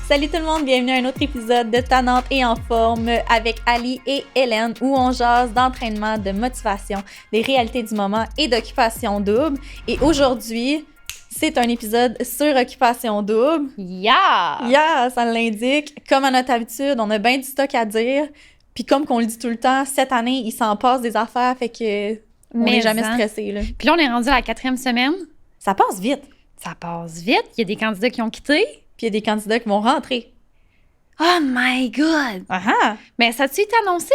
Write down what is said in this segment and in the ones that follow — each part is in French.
Salut tout le monde, bienvenue à un autre épisode de Tannante et en forme avec Ali et Hélène où on jase d'entraînement, de motivation, des réalités du moment et d'occupation double. Et aujourd'hui, c'est un épisode sur occupation double. Yeah, ça l'indique. Comme à notre habitude, on a bien du stock à dire. Puis comme qu'on le dit tout le temps, cette année, il s'en passe des affaires, fait que on n'est jamais stressé. Là. Puis là, on est rendu à la 4e semaine. Ça passe vite. Ça passe vite. Il y a des candidats qui ont quitté. Puis il y a des candidats qui vont rentrer. Oh my God! Ah! Mais ça a-tu été annoncé?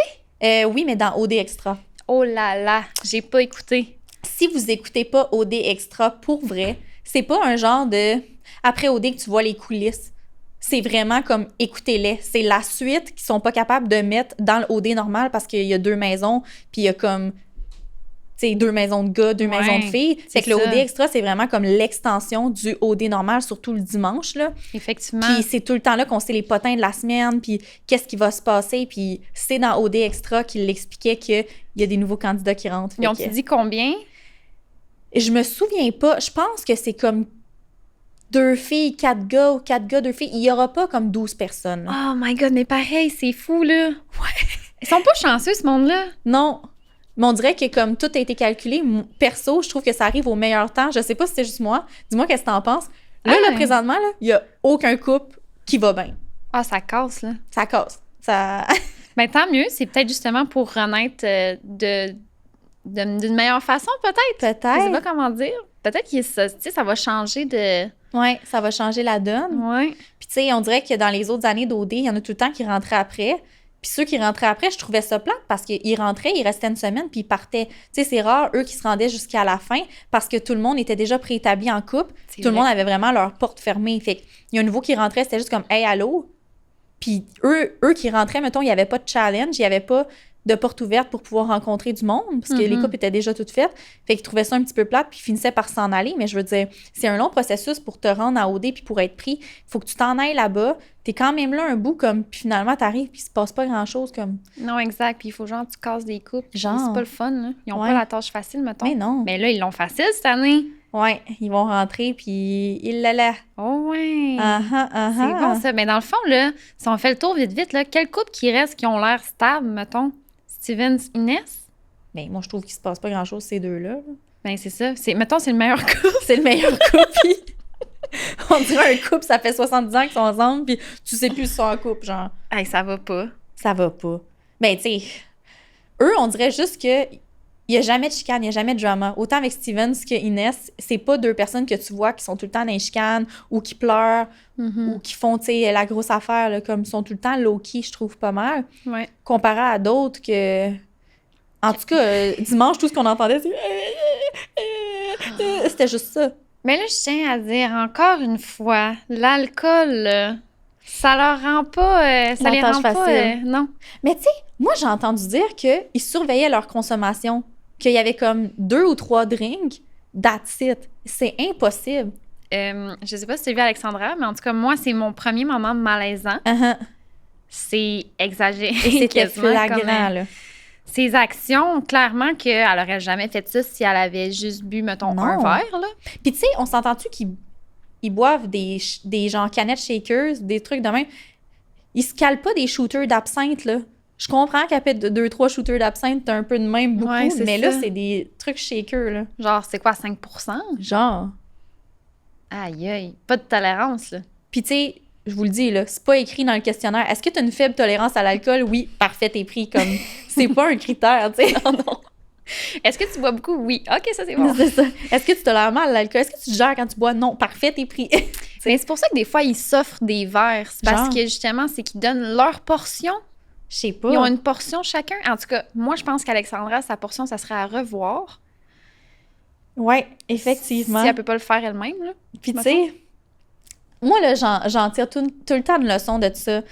Oui, mais dans OD Extra. Oh là là, j'ai pas écouté. Si vous écoutez pas OD Extra, pour vrai, c'est pas un genre de... Après OD que tu vois les coulisses. C'est vraiment comme écoutez-les. C'est la suite qu'ils sont pas capables de mettre dans le OD normal parce qu'il y a 2 maisons, puis il y a comme... Tu sais, 2 maisons de gars, 2 maisons de filles. C'est que le OD Extra, c'est vraiment comme l'extension du OD normal, surtout le dimanche, là. Effectivement. Puis c'est tout le temps là qu'on sait les potins de la semaine, puis qu'est-ce qui va se passer. Puis c'est dans OD Extra qu'il l'expliquait qu'il y a des nouveaux candidats qui rentrent. Ils ont-tu dit combien? Je me souviens pas. Je pense que c'est comme 2 filles, 4 gars, ou 4 gars, 2 filles. Il y aura pas comme 12 personnes. Là. Oh my God, mais pareil, c'est fou, là. Ouais. Ils sont pas chanceux, ce monde-là. Non. Mais on dirait que comme tout a été calculé, perso, je trouve que ça arrive au meilleur temps. Je sais pas si c'est juste moi. Dis-moi qu'est-ce que t'en penses. Là, présentement, il y a aucun couple qui va bien. Ah, ça casse, là. Ça casse. Ça... Ben, tant mieux. C'est peut-être justement pour renaître d'une meilleure façon, peut-être. Peut-être. Je sais pas comment dire. Peut-être que ça va changer de... Oui, ça va changer la donne. Oui. Puis tu sais, on dirait que dans les autres années d'OD, il y en a tout le temps qui rentraient après. Puis ceux qui rentraient après, je trouvais ça plate parce qu'ils rentraient, ils restaient une semaine, puis ils partaient. Tu sais, c'est rare, eux, qui se rendaient jusqu'à la fin parce que tout le monde était déjà préétabli en couple. Tout le monde avait vraiment leur porte fermée. Fait qu'il y a un nouveau qui rentrait, c'était juste comme « Hey, allô? » Puis eux qui rentraient, mettons, il n'y avait pas de challenge, il n'y avait pas de porte ouverte pour pouvoir rencontrer du monde parce que les couples étaient déjà toutes faites. Fait qu'ils trouvaient ça un petit peu plate puis ils finissaient par s'en aller. Mais je veux dire, c'est un long processus pour te rendre à OD puis pour être pris. Il faut que tu t'en ailles là-bas. T'es quand même là un bout comme puis finalement t'arrives puis il se passe pas grand-chose comme... Non, exact. Puis il faut genre tu casses des couples. Genre. C'est pas le fun, là. Ils ont pas la tâche facile, mettons. Mais non. Mais là, ils l'ont facile cette année. Ouais, ils vont rentrer puis il là. Oh ouais. C'est bon ça. Mais dans le fond, là, si on fait le tour vite, là, quel couple qui reste qui ont l'air stable, mettons? Steven, Inès? Ben, moi, je trouve qu'il se passe pas grand-chose, ces deux-là. Ben, c'est ça. Mettons, c'est le meilleur couple. C'est le meilleur couple, puis on dirait un couple, ça fait 70 ans qu'ils sont ensemble, puis tu sais plus s'ils sont en couple, genre. Hey, ça va pas. Ça va pas. Ben, tu sais, eux, on dirait juste que il y a jamais de chicane, il y a jamais de drama. Autant avec Steven que Inès, c'est pas 2 personnes que tu vois qui sont tout le temps dans les chicanes, ou qui pleurent, ou qui font, tu sais, la grosse affaire, là, comme ils sont tout le temps low-key, je trouve pas mal. Ouais. Comparé à d'autres que... En tout cas, dimanche, tout ce qu'on entendait, c'est... C'était juste ça. Mais là, je tiens à dire encore une fois, l'alcool, là, ça leur rend pas... ça les rend pas... non. Mais tu sais, moi, j'ai entendu dire qu'ils surveillaient leur consommation, qu'il y avait comme 2 ou 3 drinks, that's it. C'est impossible. Je sais pas si tu as vu Alexandra, mais en tout cas, moi, c'est mon premier moment malaisant. C'est exagéré. Et c'était flagrant, là. Ses actions, clairement qu'elle aurait jamais fait ça si elle avait juste bu, mettons, un verre, là. Puis tu sais, on s'entend-tu qu'ils boivent des genre canettes shakers, des trucs de même? Ils se calent pas des shooters d'absinthe, là. Je comprends qu'après 2-3 shooters d'absinthe, t'as un peu de même beaucoup, mais là, c'est des trucs shakers, là. Genre, c'est quoi, 5%? Genre. Aïe, pas de tolérance, là. Puis tu sais, je vous le dis, là, c'est pas écrit dans le questionnaire. Est-ce que tu as une faible tolérance à l'alcool? Oui, parfait, t'es pris. Comme, c'est pas un critère, tu sais. Non. Est-ce que tu bois beaucoup? Oui. OK, ça, c'est bon. C'est ça. Est-ce que tu tolères mal l'alcool? Est-ce que tu gères quand tu bois? Non, parfait, t'es pris. Mais c'est pour ça que des fois, ils s'offrent des verres. C'est parce que, justement, c'est qu'ils donnent leur portion. Je sais pas. Ils ont une portion chacun. En tout cas, moi, je pense qu'Alexandra, sa portion, ça serait à revoir. Ouais, effectivement. Si elle peut pas le faire elle-même, là. Puis tu sais... Moi, là, j'en tire tout le temps une leçon de ça.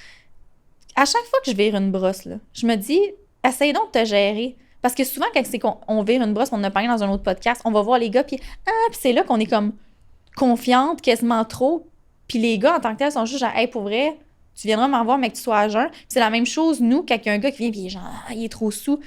À chaque fois que je vire une brosse, là, je me dis, essaye donc de te gérer. Parce que souvent, quand c'est qu'on vire une brosse, on en a parlé dans un autre podcast, on va voir les gars, puis c'est là qu'on est comme confiante, quasiment trop. Puis les gars, en tant que tels, sont juste genre, hey, pour vrai, tu viendras m'en voir, mais que tu sois à jeun. Puis c'est la même chose, nous, quand il y a un gars qui vient, puis il est genre, il est trop saoul.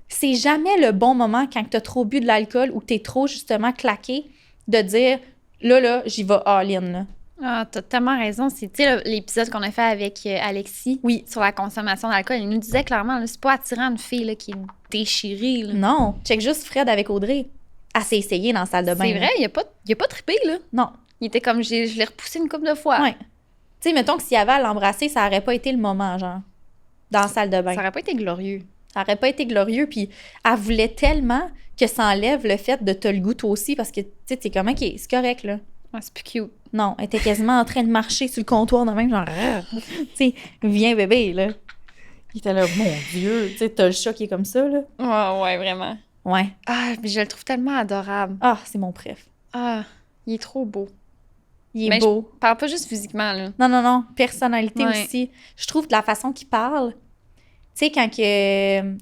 C'est jamais le bon moment quand tu as trop bu de l'alcool ou tu es trop, justement, claqué, de dire, là, j'y vais all-in, là. Ah, t'as tellement raison. C'est, tu sais, l'épisode qu'on a fait avec Alexis sur la consommation d'alcool, il nous disait clairement, là, c'est pas attirant une fille là, qui est déchirée. Là. Non, check juste Fred avec Audrey. Elle s'est essayée dans la salle de bain. C'est vrai, il a pas trippé, là. Non. Il était comme, je l'ai repoussé une couple de fois. Ouais. Tu sais, mettons que s'il y avait à l'embrasser, ça aurait pas été le moment, genre, dans la salle de bain. Ça aurait pas été glorieux. Ça aurait pas été glorieux, puis elle voulait tellement que ça enlève le fait de te le goût toi aussi, parce que, tu sais, t'es comme, OK, c'est correct, là. Ah, c'est plus cute. Non, elle était quasiment en train de marcher sur le comptoir de même, genre, tu sais, viens bébé, là. Il était là, mon Dieu, tu sais, t'as le chat qui est comme ça, là. Ouais, vraiment. Ouais. Ah, mais je le trouve tellement adorable. Ah, c'est mon préf. Ah, il est trop beau. Il est beau. Je parle pas juste physiquement, là. Non. Personnalité aussi. Je trouve de la façon qu'il parle. Tu sais, quand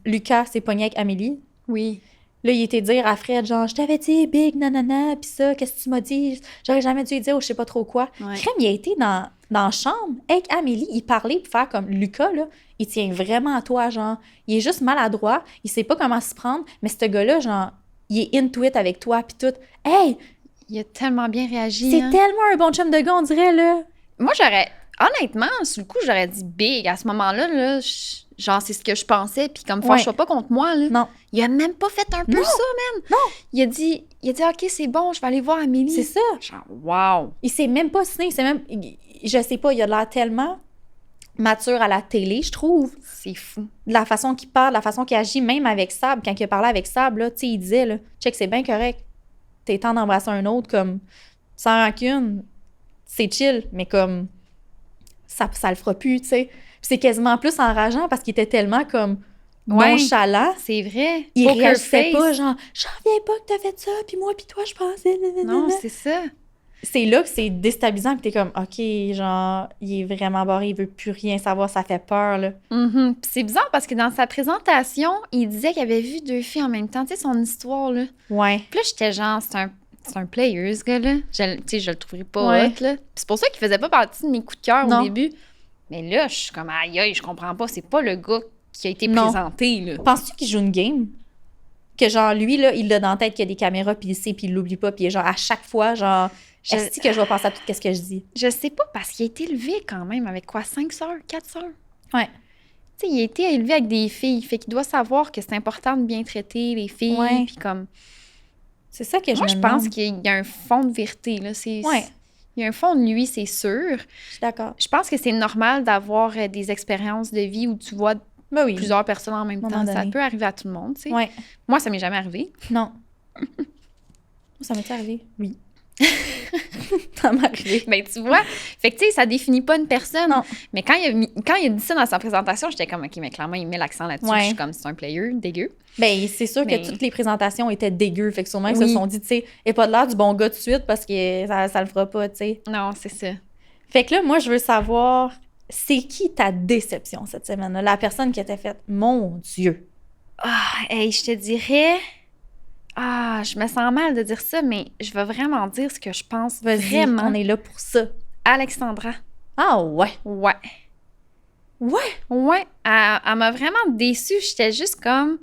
Lucas s'est pogné avec Amélie. Oui. Là, il était dire à Fred, genre, je t'avais dit, big, nanana, pis ça, qu'est-ce que tu m'as dit? J'aurais jamais dû lui dire, ou je sais pas trop quoi. Ouais. Crème, il a été dans la chambre avec Amélie, il parlait pour faire comme Lucas, là, il tient vraiment à toi, genre, il est juste maladroit, il sait pas comment se prendre, mais ce gars-là, genre, il est into it avec toi, pis tout. Hey! Il a tellement bien réagi. C'est tellement un bon chum de gars, on dirait, là. Moi, honnêtement, sur le coup, j'aurais dit big. À ce moment-là, là, genre, c'est ce que je pensais. Puis comme, fâche-toi pas contre moi, là. Non. Il a même pas fait un peu ça, man. Non. Il a dit, OK, c'est bon, je vais aller voir Amélie. C'est ça. Genre, wow. Il s'est même pas signé, je sais pas, il a l'air tellement mature à la télé, je trouve. C'est fou. De la façon qu'il parle, de la façon qu'il agit, même avec Sab. Quand il a parlé avec Sab, là, tu sais, il disait, là, check, c'est bien correct. T'es temps d'embrasser un autre, comme, sans rancune. C'est chill, mais comme, ça le fera plus, tu sais. Puis c'est quasiment plus enrageant parce qu'il était tellement, comme, nonchalant. C'est vrai. Il réagissait pas, genre, j'en reviens pas que t'as fait ça, puis moi, puis toi, je pensais. Non, c'est ça. C'est là que c'est déstabilisant, que t'es comme, OK, genre, il est vraiment barré, il veut plus rien savoir, ça fait peur, là. Mm-hmm. Puis c'est bizarre parce que dans sa présentation, il disait qu'il avait vu 2 filles en même temps. Tu sais, son histoire, là. Ouais. Puis là, j'étais genre, c'est un player, ce gars-là. Tu sais, je le trouverais pas Ouais. hot, là. Puis c'est pour ça qu'il faisait pas partie de mes coups de cœur Non. au début. Mais là, je suis comme, aïe, je comprends pas. C'est pas le gars qui a été Non. présenté, là. Penses-tu qu'il joue une game? Que genre, lui, là, il l'a dans la tête qu'il y a des caméras, puis il sait, puis il l'oublie pas, puis genre, à chaque fois, genre, est-ce que je vais penser à tout ce que je dis? Je sais pas, parce qu'il a été élevé quand même avec quoi, 5 sœurs, 4 sœurs? Ouais. Tu sais, il a été élevé avec des filles, fait qu'il doit savoir que c'est important de bien traiter les filles, Ouais. puis comme... C'est ça que Moi, je pense qu'il y a un fond de vérité, là. Ouais. Il y a un fond de lui, c'est sûr. Je suis d'accord. Je pense que c'est normal d'avoir des expériences de vie où tu vois Ben oui. plusieurs personnes en même temps. Moment Ça donné. peut arriver à tout le monde, tu sais. Ouais. Moi, ça m'est jamais arrivé. Non. Ça m'est arrivé. Oui. Ça m'est arrivé. Ben, tu vois, fait que, tu sais, ça définit pas une personne. Non. Mais quand il a dit ça dans sa présentation, j'étais comme, OK, mais clairement, il met l'accent là-dessus. Ouais. Je suis comme, c'est un player, dégueu. Ben, c'est sûr Mais- que toutes les présentations étaient dégueu. Fait que sûrement, ils Oui. se sont dit, tu sais, et pas de l'air du bon gars tout de suite parce que ça le fera pas, tu sais. Non, c'est ça. Fait que là, moi, je veux savoir, c'est qui ta déception cette semaine-là? La personne qui t'a fait, mon Dieu. Ah, hey, je te dirais... Ah, je me sens mal de dire ça, mais je vais vraiment dire ce que je pense Vas-y, vraiment. on est là pour ça. Alexandra. Ah ouais. Ouais. Ouais. Ouais. Elle m'a vraiment déçue. J'étais juste comme...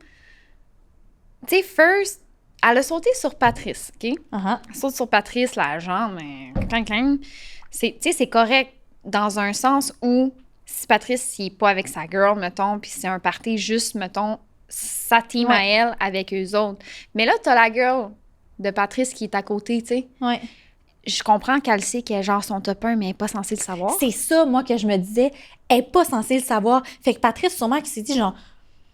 Tu sais, first, elle a sauté sur Patrice, OK? Ah Elle saute sur Patrice, la jambe, mais... Tu sais, c'est correct dans un sens où si Patrice, il est pas avec sa girl, mettons, puis c'est un party juste, mettons, sa team Ouais. à elle avec eux autres. Mais là, t'as la girl de Patrice qui est à côté, tu sais. ouais. Je comprends qu'elle sait qu'elle est genre son top 1, mais elle n'est pas censée le savoir. C'est ça, moi, que je me disais, elle est pas censée le savoir. Fait que Patrice, sûrement, qui s'est dit, genre,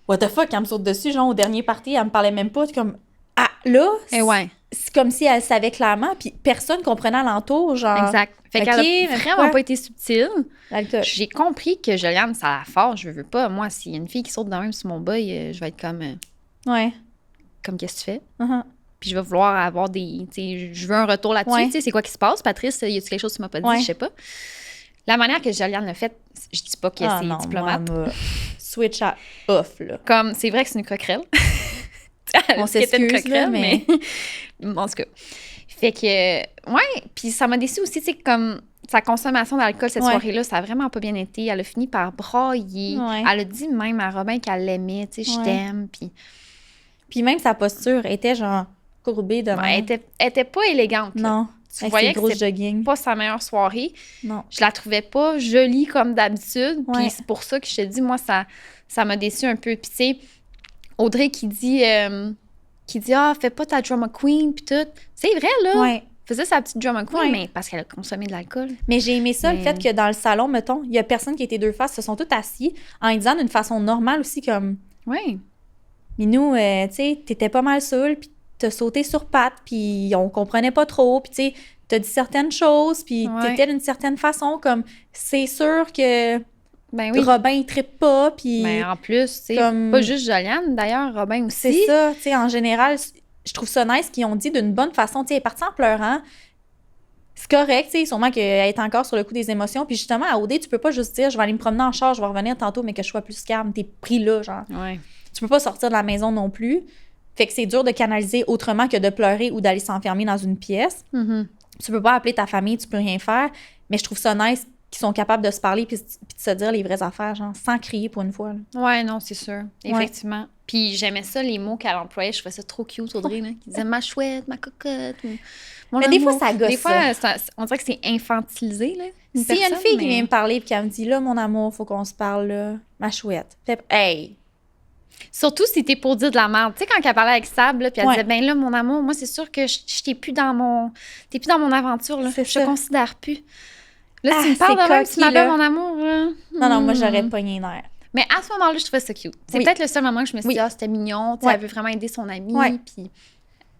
what the fuck, elle me saute dessus, genre, au dernier party, elle me parlait même pas. Comme, ah, là, Et ouais, c'est comme si elle savait clairement, puis personne comprenait alentour, genre. exact. Fait ok, qu'elle a mais vraiment pourquoi? pas été subtile. L'alcool. J'ai compris que Juliane, ça la force, je veux pas. Moi, s'il y a une fille qui saute de même sur mon boy, je vais être Ouais. comme qu'est-ce que tu fais? Uh-huh. Puis je vais vouloir avoir des... Tu sais, je veux un retour là-dessus. Ouais. Tu sais, c'est quoi qui se passe? Patrice, y a-tu quelque chose que tu m'as pas dit? Ouais. Je sais pas. La manière que Juliane l'a fait, je dis pas que Ah c'est non, diplomate. moi, switch à off, là. Comme, c'est vrai que c'est une coquerelle. On Ce qui était une s'excuse, là, coquerelle, mais- en tout cas. Fait que, ouais, puis ça m'a déçu aussi, tu sais, comme sa consommation d'alcool cette Ouais. soirée-là, ça a vraiment pas bien été. Elle a fini par brailler. Ouais. Elle a dit même à Robin qu'elle l'aimait, tu sais, je Ouais. t'aime, puis Puis même sa posture était, genre, courbée de ouais, même. elle était pas élégante. là. Non. Tu Avec voyais ses que grosses c'était jogging. pas sa meilleure soirée. Non. Je la trouvais pas jolie comme d'habitude. Ouais. Puis c'est pour ça que je te dis, moi, ça m'a déçue un peu. Puis tu sais, Audrey qui dit ah, fais pas ta drama queen, puis tout. C'est vrai, là. Ouais. Faisait sa petite drama queen, Ouais. mais parce qu'elle a consommé de l'alcool. Mais j'ai aimé ça, le Mais- fait que dans le salon, mettons, il y a personne qui était deux faces, se sont tous assis en lui disant d'une façon normale aussi, comme Oui. Minou, tu sais, t'étais pas mal saoul, puis t'as sauté sur pattes, puis on comprenait pas trop, puis tu sais, t'as dit certaines choses, puis Ouais. t'étais d'une certaine façon, comme c'est sûr que Ben oui. Robin, il trippe pas, puis Mais en plus, tu sais, comme- pas juste Joliane, d'ailleurs, Robin aussi. c'est ça, tu sais, en général, je trouve ça nice qu'ils ont dit d'une bonne façon, tu sais, elle est partie en pleurant. C'est correct, tu sais, sûrement qu'elle est encore sur le coup des émotions. Puis justement, à OD, tu peux pas juste dire, je vais aller me promener en char, je vais revenir tantôt, mais que je sois plus calme. T'es pris là, genre. Ouais. Tu peux pas sortir de la maison non plus. Fait que c'est dur de canaliser autrement que de pleurer ou d'aller s'enfermer dans une pièce. Mhm. Tu peux pas appeler ta famille, tu peux rien faire. Mais je trouve ça nice qu'ils sont capables de se parler puis de se dire les vraies affaires, genre, sans crier pour une fois. Là. Ouais, non, c'est sûr. Effectivement. Puis j'aimais ça, les mots qu'elle employait. Je trouvais ça trop cute, Audrey, là. Qui disait ma chouette, ma cocotte. Mon Mais des amour. fois, ça gosse. Des fois, on dirait que c'est infantilisé, là. S'il y a une fille qui vient me parler puis qui me dit, là, mon amour, faut qu'on se parle, là, ma chouette. Fait, hey! Surtout si t'es pour dire de la merde. Tu sais, quand elle parlait avec Sab, là, puis elle Ouais. disait, ben là, mon amour, moi, c'est sûr que je t'es plus dans mon... T'es plus dans mon aventure, là. C'est Je ça. te considère plus. Là, Ah, tu me parles c'est de même, tu coquille, m'appelles là. mon amour, là. Non, non, moi, Hmm. j'aurais pogné les nerfs. Mais à ce moment-là, je trouvais ça cute. C'est Oui. peut-être le seul moment que je me suis Oui. dit, ah, c'était mignon. Tu sais, Ouais. elle veut vraiment aider son amie, Ouais. puis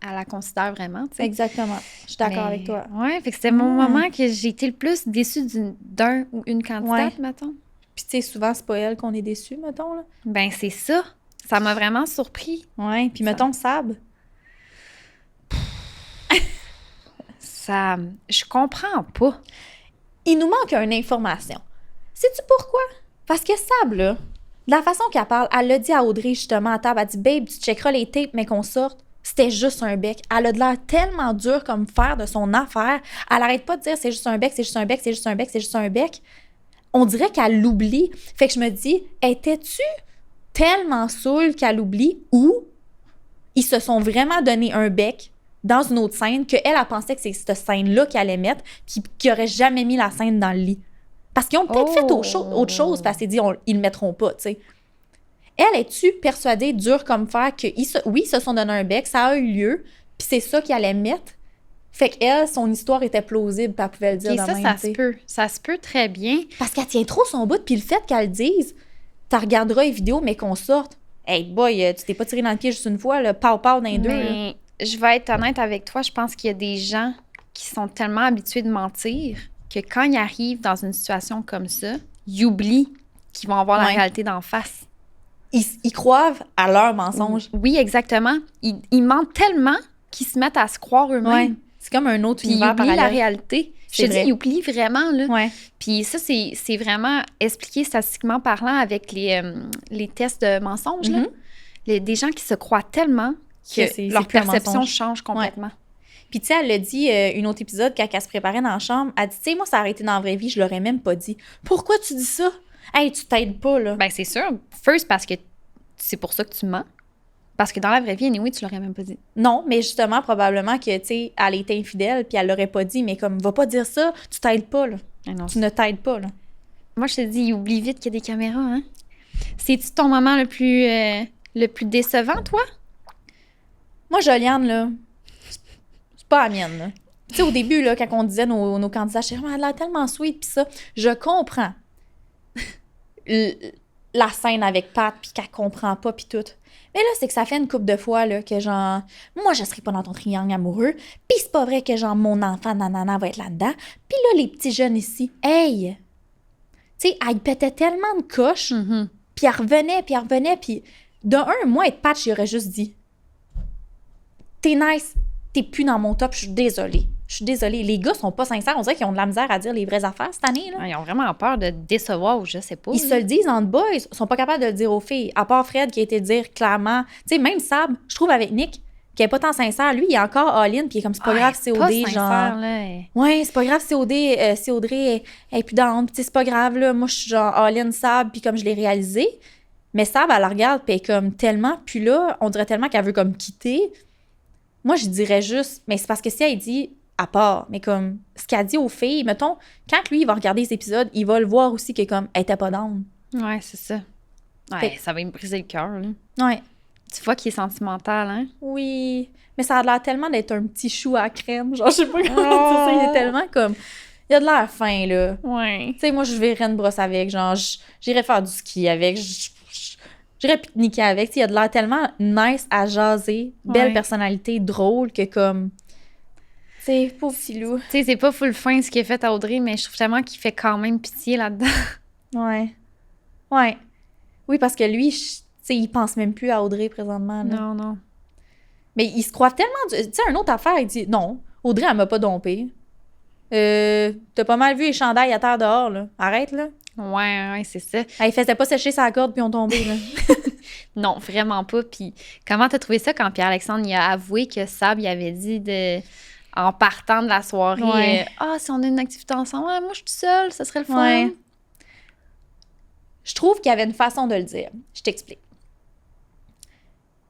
elle la considère vraiment, tu sais. Exactement. Je suis d'accord Mais- avec toi. Ouais, fait que c'était mon Mm. moment que j'ai été le plus déçue d'un ou une candidate, Ouais. mettons. Puis, tu sais, souvent, c'est pas elle qu'on est déçu, mettons, là. Ben, c'est ça. Ça m'a vraiment surpris. Ouais. Puis, Ça- mettons, Sab. Ça... Je comprends pas. Il nous manque une information. Sais-tu pourquoi? Parce que Sab, là, de la façon qu'elle parle, elle l'a dit à Audrey, justement, à table, elle dit « Babe, tu checkeras les tapes, mais qu'on sorte. » C'était juste un bec. Elle a de l'air tellement dure comme faire de son affaire. Elle arrête pas de dire « C'est juste un bec, c'est juste un bec, c'est juste un bec, c'est juste un bec. » On dirait qu'elle l'oublie. Fait que je me dis, étais-tu tellement saoule qu'elle oublie ou ils se sont vraiment donné un bec dans une autre scène qu'elle, elle pensait que c'est cette scène-là qu'elle allait mettre puis qu'ils n'auraient jamais mis la scène dans le lit. Parce qu'ils ont peut-être fait autre chose parce qu'ils dit ils le mettront pas, tu sais. Elle, es-tu persuadée, dure comme fer, que oui, ils se sont donné un bec, ça a eu lieu, puis c'est ça qu'ils allaient mettre? Fait qu'elle, son histoire était plausible, puis elle pouvait le dire Et de ça, même, ça tu sais. se peut. Ça se peut très bien. Parce qu'elle tient trop son bout, puis le fait qu'elle dise « T'en regarderas les vidéos, mais qu'on sorte. » Hey boy, tu t'es pas tiré dans le pied juste une fois, là, pow dans les deux. Là. Mais je vais être honnête avec toi, je pense qu'il y a des gens qui sont tellement habitués de mentir que quand ils arrivent dans une situation comme ça, ils oublient qu'ils vont avoir la Ouais. réalité d'en face. Ils croient à leur mensonge. Oui, exactement. Ils mentent tellement qu'ils se mettent à se croire Ouais. eux-mêmes. C'est comme un autre Puis ils univers oublient la parallèle. réalité. Je C'est te vrai. dis, ils oublient vraiment, là. Ouais. Puis ça, c'est vraiment expliqué statistiquement parlant avec les tests de mensonges, là. Mhm. Des gens qui se croient tellement Que que c'est leur plus un perception mensonge. change complètement. Puis tu sais, elle l'a dit une autre épisode quand elle se préparait dans la chambre. Elle dit, tu sais, moi, ça aurait été dans la vraie vie, je l'aurais même pas dit. Pourquoi tu dis ça? Hey, tu t'aides pas, là. Ben c'est sûr. First, parce que c'est pour ça que tu mens. Parce que dans la vraie vie, anyway, tu l'aurais même pas dit. Non, mais justement, probablement que, tu sais, elle était infidèle, puis elle l'aurait pas dit, mais comme, va pas dire ça, tu t'aides pas, là. Ah non. Tu ne t'aides pas, là. Moi, je te dis, oublie vite qu'il y a des caméras, hein. C'est-tu ton moment le plus décevant, toi? Moi, Joliane, là, c'est pas la mienne, là. Tu sais, au début, là, quand on disait nos candidats, je disais, elle a l'air tellement sweet, puis ça, je comprends la scène avec Pat, puis qu'elle comprend pas, puis tout. Mais là, c'est que ça fait une couple de fois, là, que genre, moi, je serai pas dans ton triangle amoureux, puis c'est pas vrai que, genre, mon enfant, nanana, va être là-dedans. Puis là, les petits jeunes ici, hey! Tu sais, elle pétait tellement de coches, puis elle revenait, puis de un, moi, être Pat, j'aurais juste dit, t'es nice, t'es plus dans mon top, je suis désolée. Les gars sont pas sincères, on dirait qu'ils ont de la misère à dire les vraies affaires cette année, là. Ils ont vraiment peur de décevoir ou je sais pas. Ils se le disent entre boys, ils sont pas capables de le dire aux filles. À part Fred qui a été le dire clairement. Tu sais, même Sab, je trouve avec Nick, qui est pas tant sincère, lui, il est encore all-in, puis il est comme, c'est pas grave, c'est OD, genre. Ouais, c'est pas grave, c'est OD, si Audrey est plus down, puis tu sais, c'est pas grave, là. Moi, je suis genre all-in Sab, puis comme je l'ai réalisé. Mais Sab, elle la regarde, puis elle est comme tellement, puis là, on dirait tellement qu'elle veut comme quitter. Moi, je dirais juste, mais c'est parce que si elle dit, à part. Mais comme, ce qu'elle dit aux filles, mettons, quand lui, il va regarder les épisodes, il va le voir aussi que comme, elle était pas down. Ouais, c'est ça. Ouais, ça va me briser le cœur, là. Ouais. Tu vois qu'il est sentimental, hein? Oui. Mais ça a l'air tellement d'être un petit chou à crème. Genre, je sais pas comment dire ça. Il est tellement comme... Il a de l'air fin, là. Ouais. Tu sais, moi, je verrais une brosse avec. Genre, j'irais faire du ski avec. J'irais pique-niquer avec. Tu sais, il a de l'air tellement nice à jaser. Belle personnalité, drôle, que comme... Tu sais, pauvre petit loup. Tu sais, c'est pas full fin ce qu'il a fait à Audrey, mais je trouve tellement qu'il fait quand même pitié là-dedans. Ouais. Ouais. Oui, parce que lui, tu sais, il pense même plus à Audrey présentement. Là. Non, non. Mais il se croit tellement... Tu sais, une autre affaire, il dit, non, Audrey, elle m'a pas dompé. T'as pas mal vu les chandails à terre dehors, là. Arrête, là. Ouais, c'est ça. Elle faisait pas sécher sa corde puis on tombait, là. Non, vraiment pas. Puis comment t'as trouvé ça quand Pierre-Alexandre il a avoué que Sab, il avait dit en partant de la soirée, si on a une activité ensemble, moi, je suis toute seule, ça serait le fun. Ouais. Je trouve qu'il y avait une façon de le dire. Je t'explique.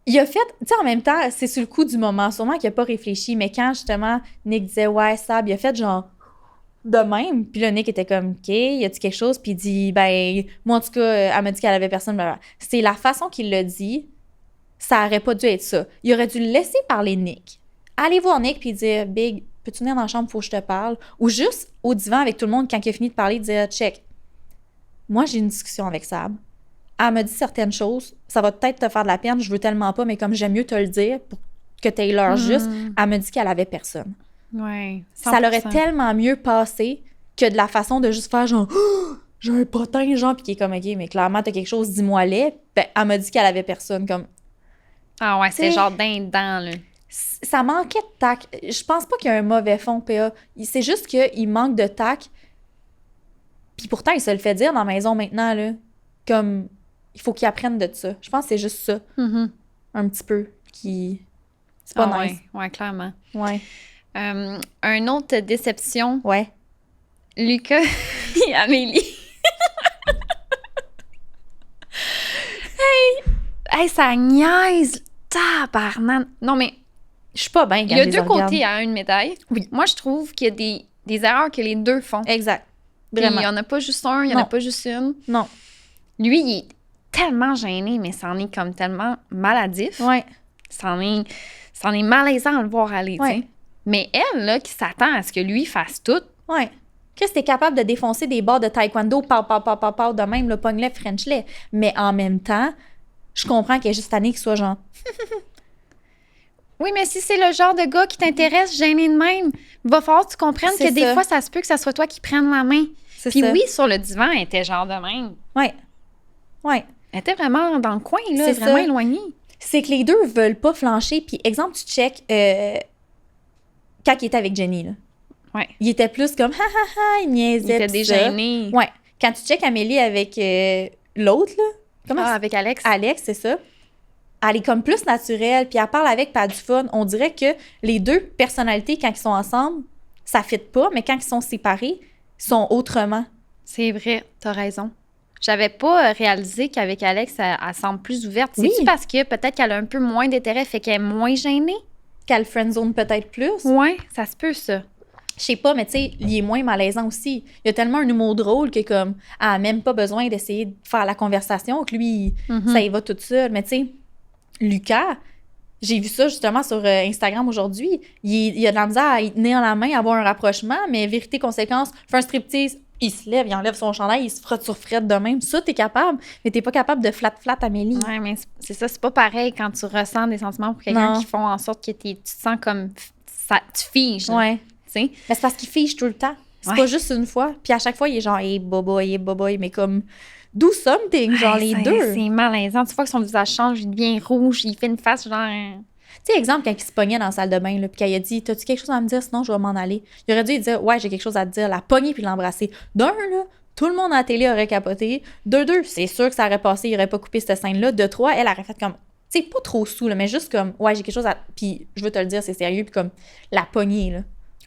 Il a fait, tu sais, en même temps, c'est sur le coup du moment, sûrement qu'il a pas réfléchi, mais quand, justement, Nick disait « Ouais, Sab », il a fait genre de même, puis là, Nick était comme « OK, y a-tu quelque chose? » Puis il dit « Ben, moi, en tout cas, elle m'a dit qu'elle avait personne. » C'est la façon qu'il l'a dit, ça aurait pas dû être ça. Il aurait dû le laisser parler Nick. Aller voir Nick, puis dire « Big, peux-tu venir dans la chambre, faut que je te parle? » Ou juste au divan avec tout le monde, quand il a fini de parler, dire « Check, moi, j'ai une discussion avec Sab. Elle me dit certaines choses. Ça va peut-être te faire de la peine. Je veux tellement pas, mais comme j'aime mieux te le dire pour que tu aies l'heure juste, elle me dit qu'elle avait personne. » Ouais. 100%. Ça l'aurait tellement mieux passé que de la façon de juste faire genre oh, j'ai un potin, genre, puis qui est comme OK, mais clairement, t'as quelque chose, dis-moi-les. Ben, elle m'a dit qu'elle avait personne. Comme. Ah ouais, c'est genre dindant, là. Ça manquait de tact. Je pense pas qu'il y a un mauvais fond, PA. C'est juste qu'il manque de tact. Puis pourtant, il se le fait dire dans la maison maintenant, là. Comme, il faut qu'il apprenne de ça. Je pense que c'est juste ça. Mm-hmm. Un petit peu. Qui... C'est pas nice. Ouais, clairement. Ouais. Un autre déception. Ouais. Lucas et Amélie. hey, ça niaise. Tabarnane. Non, mais je suis pas bien quand il y a je les deux regarde. côtés à une médaille. Oui. Moi, je trouve qu'il y a des erreurs que les deux font. Exact. Vraiment. Vraiment. Il n'y en a pas juste un, il n'y en a pas juste une. Non. Lui, il est tellement gêné, mais c'en est comme tellement maladif. Ouais. C'en est malaisant à le voir aller, tu sais. Mais elle, là, qui s'attend à ce que lui fasse tout. Ouais. Chris, t'es capable de défoncer des barres de taekwondo, pow, de même, le pogne-les, French-les. Mais en même temps, je comprends qu'il y a juste Annie qui soit genre... Oui, mais si c'est le genre de gars qui t'intéresse, gêné de même, il va falloir que tu comprennes que des fois, ça se peut que ça soit toi qui prenne la main. Puis oui, sur le divan, elle était genre de même. Ouais. Ouais. Elle était vraiment dans le coin, là, vraiment éloignée. C'est que les deux veulent pas flancher. Puis exemple, tu check quand il était avec Jenny, là. Ouais. Il était plus comme ha ha ha, il niaisait. Il était dégêné. Ouais. Quand tu check Amélie avec l'autre, là. Comment avec Alex. Alex, c'est ça. Elle est comme plus naturelle, puis elle parle avec, puis elle a du fun. On dirait que les deux personnalités, quand ils sont ensemble, ça fit pas, mais quand ils sont séparés, ils sont autrement. C'est vrai, t'as raison. J'avais pas réalisé qu'avec Alex, elle semble plus ouverte. Oui. C'est-tu parce que peut-être qu'elle a un peu moins d'intérêt, fait qu'elle est moins gênée? Qu'elle friendzone peut-être plus. Ouais, ça se peut, ça. Je sais pas, mais tu sais, il est moins malaisant aussi. Il y a tellement un humour drôle que comme, elle a même pas besoin d'essayer de faire la conversation, que lui, ça y va tout seul. Mais tu sais, Lucas, j'ai vu ça justement sur Instagram aujourd'hui, il a de la misère à y tenir la main, à avoir un rapprochement, mais vérité, conséquence, fait un striptease, il se lève, il enlève son chandail, il se frotte sur Fred de même. Ça, t'es capable, mais t'es pas capable de flat Amélie. Ouais, mais c'est ça, c'est pas pareil quand tu ressens des sentiments pour quelqu'un qui font en sorte que tu te sens comme... Ça, tu figes. Ouais. T'sais? Mais c'est parce qu'il fige tout le temps. C'est pas juste une fois. Puis à chaque fois, il est genre, hey, boboy, mais comme, do something, genre les deux. C'est malaisant. Tu vois que son visage change, il devient rouge, il fait une face genre. Tu sais, exemple, quand il se pognait dans la salle de bain, là, puis qu'il a dit, t'as-tu quelque chose à me dire, sinon je vais m'en aller. Il aurait dû lui dire, ouais, j'ai quelque chose à te dire, la pogner puis l'embrasser. D'un, là, tout le monde à la télé aurait capoté. Deux, c'est sûr que ça aurait passé, il aurait pas coupé cette scène-là. De trois, elle aurait fait comme, tu sais, pas trop sous, là, mais juste comme, ouais, j'ai quelque chose à. Puis je veux te le dire, c'est sérieux, puis comme, la pogner, là.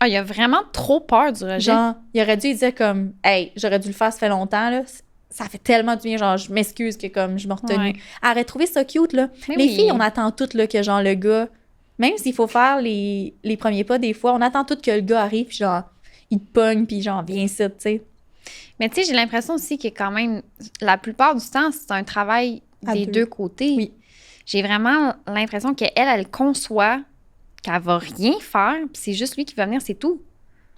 Ah, il a vraiment trop peur du rejet. Genre, il aurait dû lui dire comme, hey, j'aurais dû le faire, ça fait longtemps, là. Ça fait tellement du bien, genre, je m'excuse que comme je m'ai retenue. Ouais. Elle aurait trouvé ça cute, là. Mais les oui. filles, on attend toutes, là, que genre le gars, Même s'il faut faire les premiers pas, des fois, on attend tout que le gars arrive, puis genre, il te pogne, puis genre, viens ici, tu sais. Mais tu sais, j'ai l'impression aussi que quand même, la plupart du temps, c'est un travail des deux côtés. Oui. J'ai vraiment l'impression qu'elle, elle conçoit qu'elle va rien faire, puis c'est juste lui qui va venir, c'est tout.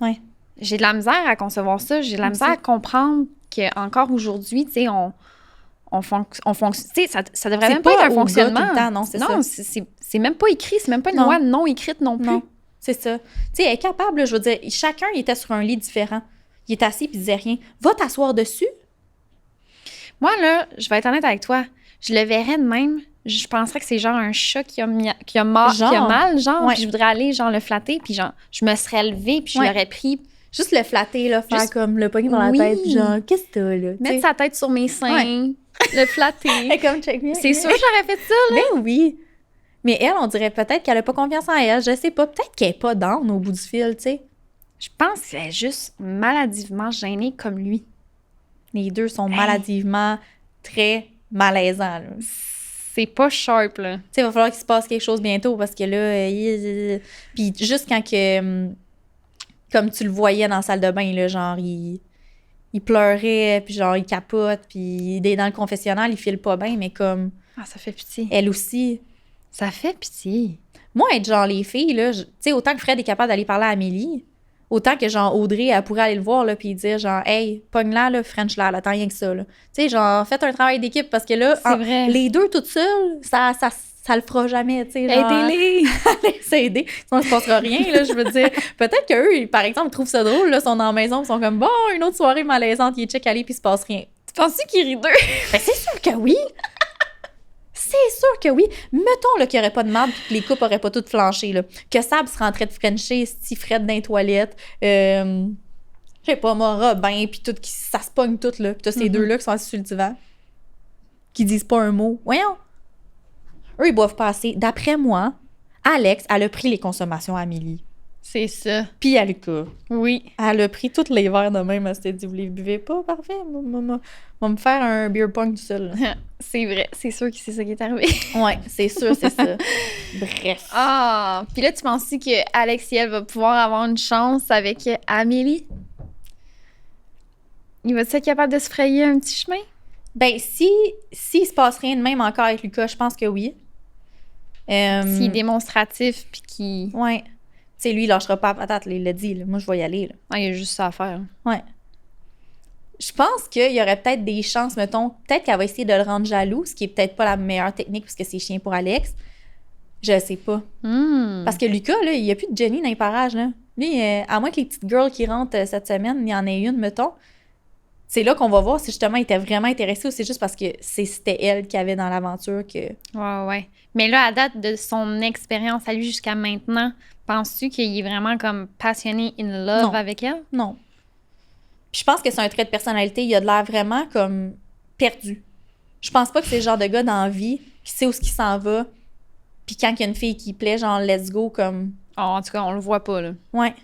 Ouais. J'ai de la misère à concevoir ça. J'ai de la misère à comprendre qu'encore aujourd'hui, tu sais, on fonctionne. Tu sais, ça devrait même pas être un fonctionnement. Tout le temps, non, c'est ça. Non, c'est même pas écrit. C'est même pas une loi non écrite non plus. Non, c'est ça. Tu sais, elle est capable, là, je veux dire, chacun il était sur un lit différent. Il est assis puis il disait rien. Va t'asseoir dessus. Moi, là, je vais être honnête avec toi. Je le verrais de même. Je penserais que c'est genre un chat qui a mal, genre, ouais. puis je voudrais aller, genre, le flatter, puis genre, je me serais levée, puis je l'aurais pris. Juste le flatter, là, faire comme le pogner dans la tête, puis genre, qu'est-ce que t'as, là? Mettre sa tête sur mes seins, le flatter. Comme check me. C'est sûr que j'aurais fait ça, là. Ben oui. Mais elle, on dirait peut-être qu'elle a pas confiance en elle. Je sais pas. Peut-être qu'elle est pas down au bout du fil, tu sais. Je pense qu'elle est juste maladivement gênée comme lui. Les deux sont maladivement très malaisants, là. C'est pas sharp, là. Tu sais, il va falloir qu'il se passe quelque chose bientôt parce que là, puis juste quand que, comme tu le voyais dans la salle de bain, là, genre, il pleurait, puis genre, il capote, puis il est dans le confessionnal, il file pas bien, mais comme... Ah, ça fait pitié. Elle aussi. Ça fait pitié. Moi, être genre les filles, là, tu sais, autant que Fred est capable d'aller parler à Amélie, autant que genre Audrey, elle pourrait aller le voir, là, puis dire genre, hey, pogne-la, là, French-la, là, tant rien que ça, là. Tu sais, genre, faites un travail d'équipe parce que là, vrai. Les deux toutes seules, ça le fera jamais, tu sais. Aidez-les! S'aider. Sinon, il se passera rien, là, je veux dire. Peut-être qu'eux, par exemple, trouvent ça drôle, là, sont dans la maison, ils sont comme, bon, une autre soirée malaisante, ils check aller, puis il se passe rien. Tu penses-tu qu'ils rient d'eux? Ben, c'est sûr que oui! C'est sûr que oui. Mettons là, qu'il n'y aurait pas de marde puis que les couples n'auraient pas toutes flanché. Là. Que Sab se rentrait de Frencher, si Fred dans les toilettes. Je sais pas, moi, Robin, puis tout, ça se pogne tout. Là. Puis t'as ces deux-là qui sont assis sur le divan, qui disent pas un mot. Voyons. Eux, ils boivent pas assez. D'après moi, Alex, elle a pris les consommations à Amélie. C'est ça. Puis à Lucas. Oui. Elle a pris tous les verres de même. Elle s'était dit, vous les buvez pas? Parfait. Va me faire un beer pong tout seul. C'est vrai. C'est sûr que c'est ça qui est arrivé. Ouais, c'est sûr, c'est ça. Bref. Ah! Puis là, tu penses-tu que Alex et elle va pouvoir avoir une chance avec Amélie? Il va-tu être capable de se frayer un petit chemin? Ben, s'il se passe rien de même encore avec Lucas, je pense que oui. S'il est démonstratif, puis qu'il... Ouais. Tu sais, lui, il lâchera pas la patate, là, il l'a dit. Là. Moi, je vais y aller. Là. Ah, il y a juste ça à faire. Ouais. Je pense qu'il y aurait peut-être des chances, mettons, peut-être qu'elle va essayer de le rendre jaloux, ce qui est peut-être pas la meilleure technique parce que c'est chien pour Alex. Je sais pas. Parce que Lucas, là, il n'y a plus de Jenny dans les parages. Là. Lui, à moins que les petites girls qui rentrent cette semaine, il y en ait une, mettons. C'est là qu'on va voir si justement il était vraiment intéressé ou c'est juste parce que c'était elle qui avait dans l'aventure que... Ouais. Mais là, à date de son expérience à lui jusqu'à maintenant, penses-tu qu'il est vraiment comme passionné in love avec elle? Non. Puis je pense que c'est un trait de personnalité. Il a de l'air vraiment comme perdu. Je pense pas que c'est le genre de gars dans la vie qui sait où ce qu'il s'en va. Puis quand il y a une fille qui plaît, genre let's go comme... Oh, en tout cas, on le voit pas, là. Ouais.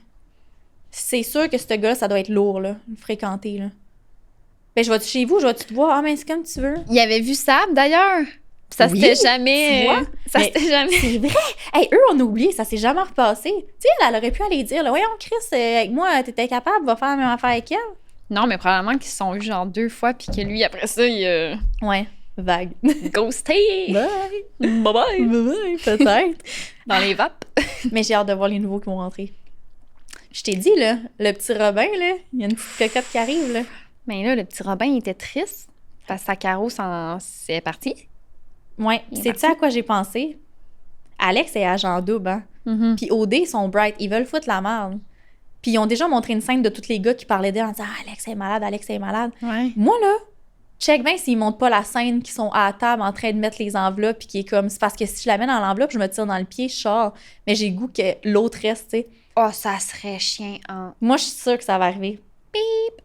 C'est sûr que ce gars-là, ça doit être lourd, là, fréquenter, là. Ben, je vais-tu chez vous, je vais-tu te voir? Ah, mais c'est comme tu veux. Il avait vu Sab, d'ailleurs. Ça s'était jamais... Tu vois? Ça s'était jamais... C'est vrai! Hey, eux, on a oublié, ça s'est jamais repassé. Tu sais, elle aurait pu aller dire, là, voyons, Chris, avec moi, t'étais capable, va faire la même affaire avec elle. Non, mais probablement qu'ils se sont vus genre 2 fois, puis que lui, après ça, il Ouais, vague. Ghosté! Bye! Bye-bye! Bye-bye, peut-être. Dans les vapes. Mais j'ai hâte de voir les nouveaux qui vont rentrer. Je t'ai dit, là, le petit Robin, là, il y a une petite cocotte qui arrive, là. Mais là, le petit Robin, il était triste, parce que sa carreau c'est parti. Ouais, sais-tu à quoi j'ai pensé? Alex est agent double, hein? Puis OD, ils sont bright, ils veulent foutre la merde. Puis ils ont déjà montré une scène de tous les gars qui parlaient d'elle en disant « Alex est malade, Alex est malade. Ouais. » Moi, là, check bien s'ils montrent pas la scène qui sont à la table en train de mettre les enveloppes puis qui est comme... C'est parce que si je la mets dans l'enveloppe, je me tire dans le pied, je sors. Mais j'ai le goût que l'autre reste, tu sais. Oh, ça serait chien en... Moi, je suis sûre que ça va arriver. Bip!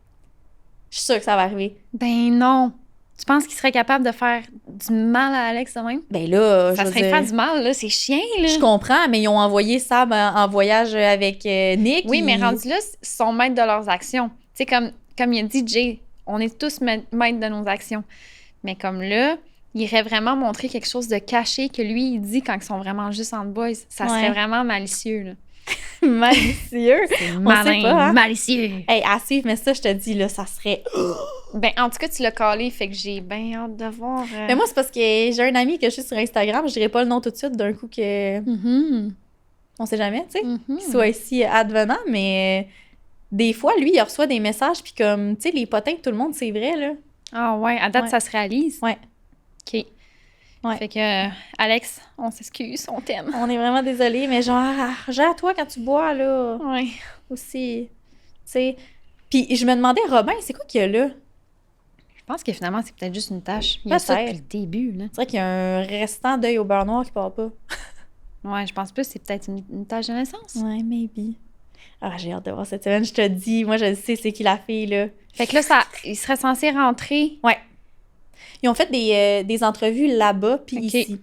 Je suis sûre que ça va arriver. Ben non! Tu penses qu'il serait capable de faire du mal à Alex de même? Ben là, ça je serait veux dire, faire du mal, là. C'est chien, là. je comprends, mais ils ont envoyé Sab en voyage avec Nick. Oui, mais rendu là, ils sont maîtres de leurs actions. Tu sais, comme il a dit Jay, on est tous maîtres de nos actions. Mais comme là, il irait vraiment montrer quelque chose de caché que lui, il dit quand ils sont vraiment juste entre boys. Ça serait vraiment malicieux, là. Malicieux. C'est On malin, sait pas, hein? malicieux. Hey, à suivre, mais ça, je te dis, là, ça serait... Ben, en tout cas, tu l'as calé, fait que j'ai bien hâte de voir. Mais moi, c'est parce que j'ai un ami que je suis sur Instagram, je dirais pas le nom tout de suite, d'un coup que... Mhm. On sait jamais, tu sais, Mhm. qu'il soit ici advenant, mais des fois, lui, il reçoit des messages, puis comme, tu sais, les potins de tout le monde, c'est vrai, là. Ah ouais, à date, Ouais. ça se réalise. Ouais. OK. Ouais. Fait que, Alex, on s'excuse, on t'aime. On est vraiment désolé, mais genre, gère-toi quand tu bois, là, Ouais. aussi, tu sais. Puis je me demandais, Robin, c'est quoi qu'il y a là? Je pense que finalement, c'est peut-être juste une tâche. Il y a ça Peut-être. depuis le début, là. C'est vrai qu'il y a un restant d'œil au beurre noir qui part pas. Ouais, je pense plus que c'est peut-être une tâche de naissance. Ouais, maybe. Ah, j'ai hâte de voir cette semaine, je te dis. Moi, je sais c'est qui la fille, là. Fait que là, il serait censé rentrer. Ouais. Ils ont fait des entrevues là-bas, puis Ok. ici.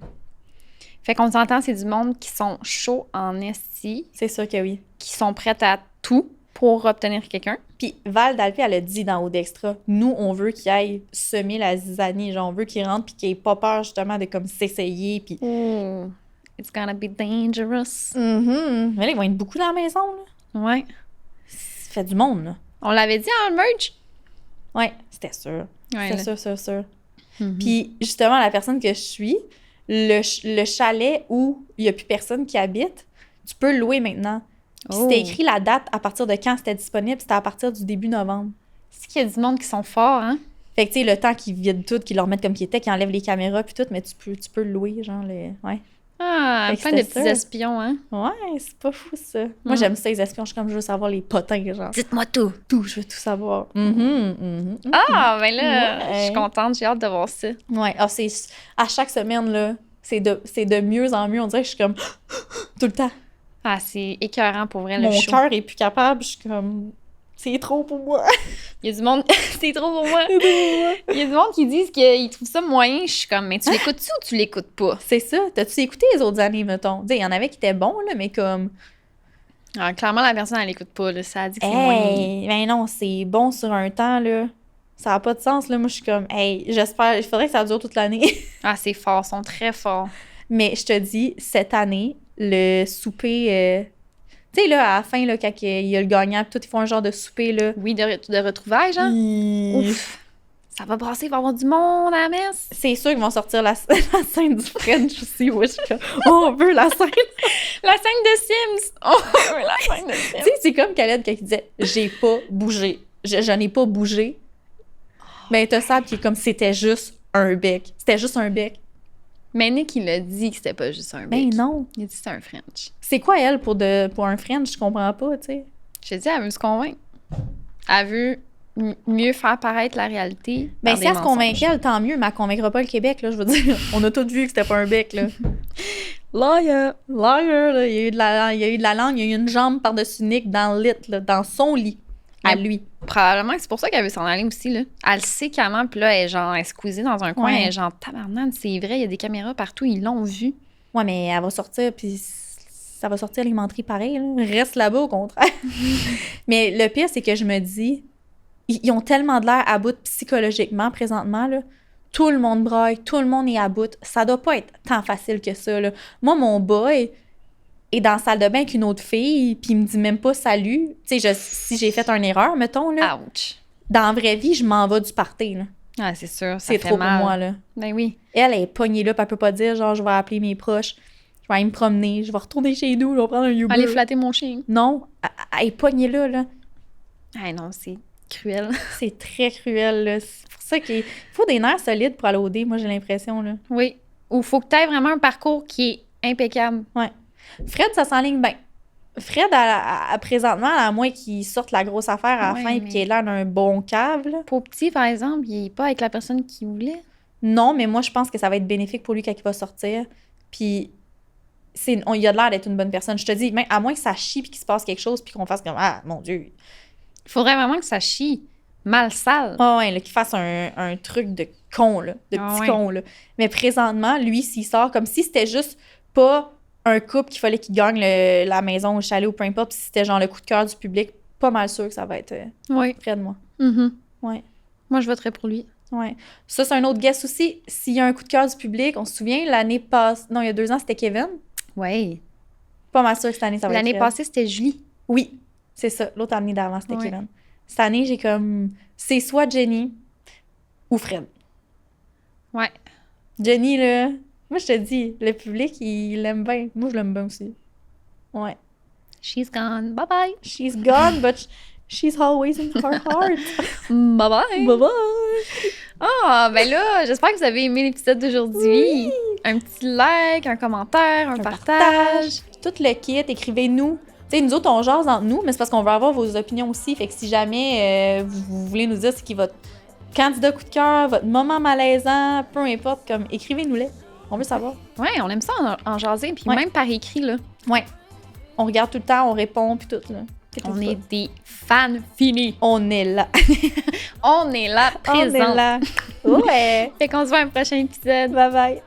Fait qu'on s'entend, c'est du monde qui sont chauds en esti, C'est sûr que oui. qui sont prêts à tout pour obtenir quelqu'un. Puis Val d'Alpi, elle a dit dans Haut d'Extra, nous, on veut qu'il aille semer la zizanie. Genre, on veut qu'il rentre puis qu'il ait pas peur, justement, de comme s'essayer. Puis... Oh, it's gonna be dangerous. Mais là, ils vont être beaucoup dans la maison, là. Ouais. Ça fait du monde, là. On l'avait dit en merge. Ouais, c'était sûr. Ouais, C'était sûr. Mhm. Puis, justement, la personne que je suis, le chalet où il y a plus personne qui habite, tu peux le louer maintenant. Puis Oh. c'était écrit la date à partir de quand c'était disponible, c'était à partir du début novembre. C'est qu'il y a du monde qui sont forts, hein? Fait que, tu sais, le temps qu'ils vident tout, qu'ils le remettent comme qu'ils étaient, qu'ils enlèvent les caméras puis tout, mais tu peux le louer, genre, ouais. Ah, Fait que plein de c'était petits ça. espions, hein? Ouais, c'est pas fou, ça. Moi, j'aime ça, les espions. Je suis comme, je veux savoir les potins, genre. Dites-moi tout. Tout, je veux tout savoir. Ah, ben là, Ouais. je suis contente, j'ai hâte de voir ça. Ouais, ah, c'est... À chaque semaine, là, c'est de mieux en mieux. On dirait que je suis comme... tout le temps. Ah, c'est écœurant pour vrai, le Mon show. cœur est plus capable. Je suis comme... C'est trop pour moi. Il y a du monde... c'est trop pour moi. Il y a du monde qui disent qu'ils trouvent ça moyen. Je suis comme, mais tu l'écoutes-tu ou tu l'écoutes pas? C'est ça. T'as-tu écouté les autres années, mettons? Tu sais, il y en avait qui étaient bons, là, mais comme... Ah, clairement, la personne, elle l'écoute pas, là. Ça a dit que c'est moyen. Hey, ben non, c'est bon sur un temps, là. Ça n'a pas de sens, là. Moi, je suis comme, hey, j'espère... Il faudrait que ça dure toute l'année. Ah, c'est fort, ils sont très forts. Mais je te dis, cette année, le souper... Tu sais, là, à la fin, là, quand il y a le gagnant, puis tout, ils font un genre de souper, là. Oui, de retrouvailles, genre. Ouf! Ça va brasser, il va y avoir du monde à la messe. C'est sûr qu'ils vont sortir la scène du French aussi. Ouais, je suis comme, oh, on veut la scène. La scène de Sims! Oh, la scène de Tu Sims! sais, c'est comme Khaled quand il disait, j'ai pas bougé. Je n'ai pas bougé. Mais t'as Sab qui est comme, c'était juste un bec. C'était juste un bec. Mais Nick, il a dit que c'était pas juste un bec. Ben non. Il a dit que c'était un French. C'est quoi, elle, pour un French? Je comprends pas, tu sais. Je te dis, elle veut se convaincre. Elle veut mieux faire paraître la réalité. Ben, par si des elle se mensonges. convainquait, elle, tant mieux, mais elle convaincra pas le Québec, là, je veux dire. On a tous vu que c'était pas un bec, là. Liar! Liar, là, il y a eu de la langue, il y a eu une jambe par-dessus Nick dans le lit, là, dans son lit, à Mais- lui. Probablement que c'est pour ça qu'elle veut s'en aller aussi, là. Elle sait comment, puis là, elle est squeezée dans un coin, Ouais. elle est genre, tabarnane, c'est vrai, il y a des caméras partout, ils l'ont vu. Ouais, mais elle va sortir, puis ça va sortir les menteries pareil, là. Reste là-bas, au contraire. Mais le pire, c'est que je me dis, ils ont tellement de l'air à bout psychologiquement, présentement, là. Tout le monde braille, tout le monde est à bout. Ça doit pas être tant facile que ça, là. Moi, mon boy est dans la salle de bain avec une autre fille, puis il me dit même pas salut. Tu sais, si j'ai fait une erreur, mettons, là, Ouch! dans la vraie vie, je m'en vais du party, là. Ah, c'est sûr, ça C'est fait trop mal. pour moi, là. Ben oui. Elle est pognée là, puis elle peut pas dire, genre, je vais appeler mes proches, je vais aller me promener, je vais retourner chez nous, je vais prendre un Uber. Aller flatter mon chien. Non, elle est pognée là, là. Ah non, c'est cruel. C'est très cruel, là. C'est pour ça qu'il faut des nerfs solides pour aller au dé, moi, j'ai l'impression, là. Oui. Ou faut que tu aies vraiment un parcours qui est impeccable. Fred, ça s'enligne bien. Fred, présentement, à moins qu'il sorte la grosse affaire à la Ouais, fin et mais- qu'il ait l'air d'un bon cave, là. Pour petit, par exemple, il est pas avec la personne qu'il voulait. Non, mais moi, je pense que ça va être bénéfique pour lui quand il va sortir. Puis, il a l'air d'être une bonne personne. Je te dis, même, à moins que ça chie puis qu'il se passe quelque chose puis qu'on fasse comme, ah, mon Dieu. Il faudrait vraiment que ça chie mal sale. Ah ouais, là, qu'il fasse un truc de con, là, de Ah petit ouais. con, là. Mais présentement, lui, s'il sort comme si c'était juste pas un couple qu'il fallait qu'il gagne la maison, le chalet ou peu importe, puis si c'était genre le coup de cœur du public, pas mal sûr que ça va être Oui. près de moi. Mhm. Ouais. Moi, je voterais pour lui. Ouais. Ça, c'est un autre guess aussi. S'il y a un coup de cœur du public, on se souvient, l'année passée... Non, il y a 2 ans, c'était Kevin. Oui. Pas mal sûr que cette année, ça va être L'année Fred. passée, c'était Julie. Oui, c'est ça. L'autre année d'avant, c'était Ouais. Kevin. Cette année, j'ai comme... C'est soit Jenny ou Fred. Ouais. Jenny, là... Moi, je te dis, le public, il l'aime bien. Moi, je l'aime bien aussi. Ouais. She's gone. Bye-bye. She's gone, but she's always in our heart. Bye-bye. Bye-bye! Ah, ben là, j'espère que vous avez aimé l'épisode d'aujourd'hui. Un petit like, un commentaire, un partage. Tout le kit, écrivez-nous. Tu sais, nous autres, on jase entre nous, mais c'est parce qu'on veut avoir vos opinions aussi. Fait que si jamais vous voulez nous dire c'est qui votre candidat coup de cœur, votre moment malaisant, peu importe, comme écrivez-nous-les. On veut savoir. Ouais, on aime ça en jaser, puis Ouais. même par écrit, là. Ouais. On regarde tout le temps, on répond, puis tout, là. On est des fans finis. On est là. On est là, présents. On est là. Ouais. Fait qu'on se voit à un prochain épisode. Bye bye.